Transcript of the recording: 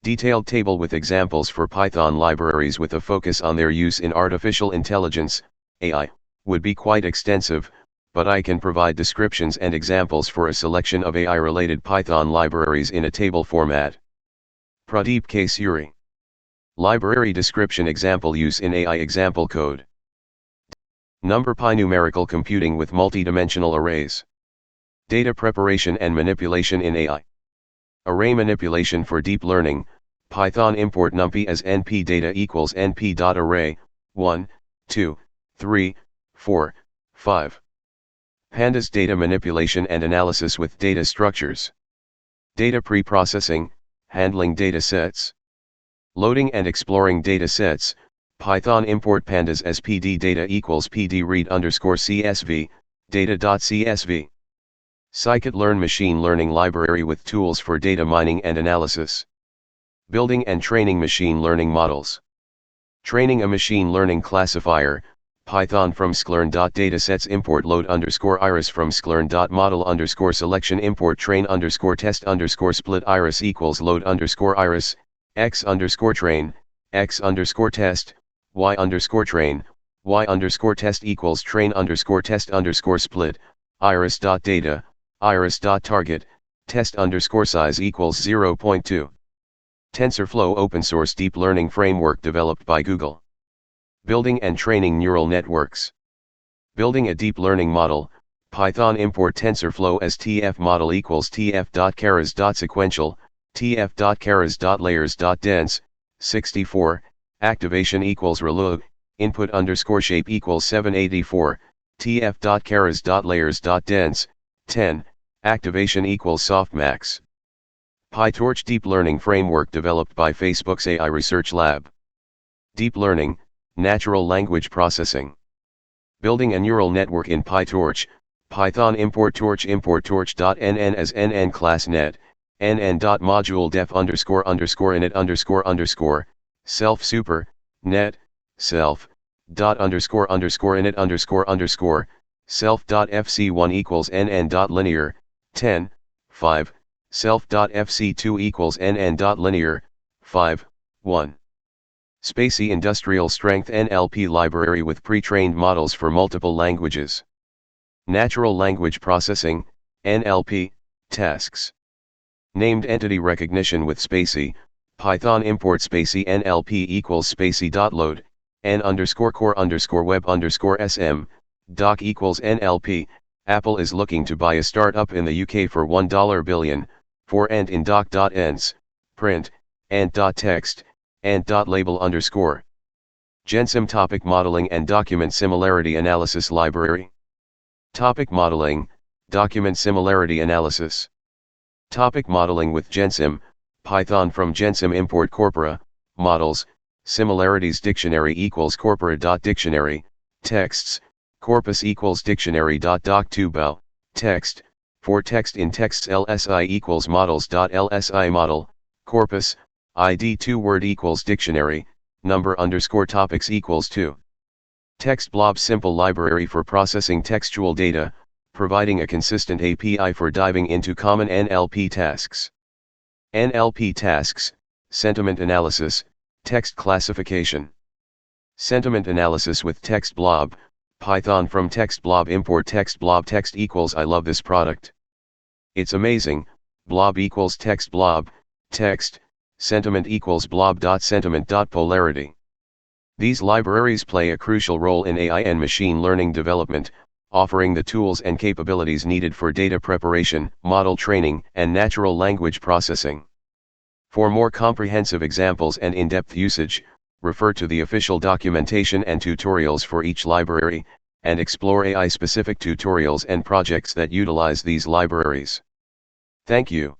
Detailed table with examples for Python libraries with a focus on their use in artificial intelligence, AI, would be quite extensive, but I can provide descriptions and examples for a selection of AI-related Python libraries in a table format. Pradeep K. Suri. Library description example use in AI example code. NumPy numerical computing with multidimensional arrays. Data preparation and manipulation in AI. Array manipulation for deep learning, Python import numpy as np data equals np.array, 1, 2, 3, 4, 5. Pandas data manipulation and analysis with data structures. Data pre-processing, handling data sets. Loading and exploring data sets, Python import pandas as pd data equals pd read underscore csv, data.csv. Scikit-learn machine learning library with tools for data mining and analysis. Building and training machine learning models. Training a machine learning classifier, Python from sklearn.datasets import load underscore iris from sklearn.model underscore selection import train underscore test underscore split iris equals load underscore iris, x underscore train, x underscore test, y underscore train, y underscore test equals train underscore test underscore split, iris.data, iris.target, test underscore size equals 0.2. TensorFlow open source deep learning framework developed by Google. Building and training neural networks. Building a deep learning model, Python import TensorFlow as tf model equals tf.keras.sequential, tf.keras.layers.dense, 64, activation equals ReLU, input underscore shape equals 784, tf.keras.layers.dense, 10, activation equals softmax. PyTorch deep learning framework developed by Facebook's AI Research Lab. Deep learning, natural language processing. Building a neural network in PyTorch, Python import torch.nn as nn class net, nn.module def underscore underscore init underscore underscore, self super, net, self, dot underscore underscore init underscore underscore, self.fc1 equals nn.linear, 10, 5, self.fc2 equals nn.linear, 5, 1. SpaCy Industrial Strength NLP library with pre-trained models for multiple languages. Natural Language Processing, NLP, tasks. Named Entity Recognition with spaCy, Python import spaCy NLP equals spaCy.load, n underscore core underscore web underscore sm, doc equals NLP. Apple is looking to buy a startup in the UK for $1 billion, for and in doc.ends, print, and.text, and.label underscore. GenSim Topic Modeling and Document Similarity Analysis Library. Topic Modeling, Document Similarity Analysis. Topic Modeling with GenSim, Python from GenSim import corpora, models, similarities dictionary equals corpora.dictionary, texts, corpus equals dictionary.doc2bow, text, for text in texts lsi equals models.lsi model, corpus, id 2 word equals dictionary, number underscore topics equals 2. Text blob simple library for processing textual data, providing a consistent API for diving into common NLP tasks. NLP tasks, sentiment analysis, text classification. Sentiment analysis with text blob, Python from text blob import text blob text equals I love this product. It's amazing, blob equals text blob, text, sentiment equals blob.sentiment.polarity. These libraries play a crucial role in AI and machine learning development, offering the tools and capabilities needed for data preparation, model training, and natural language processing. For more comprehensive examples and in-depth usage, refer to the official documentation and tutorials for each library, and explore AI-specific tutorials and projects that utilize these libraries. Thank you.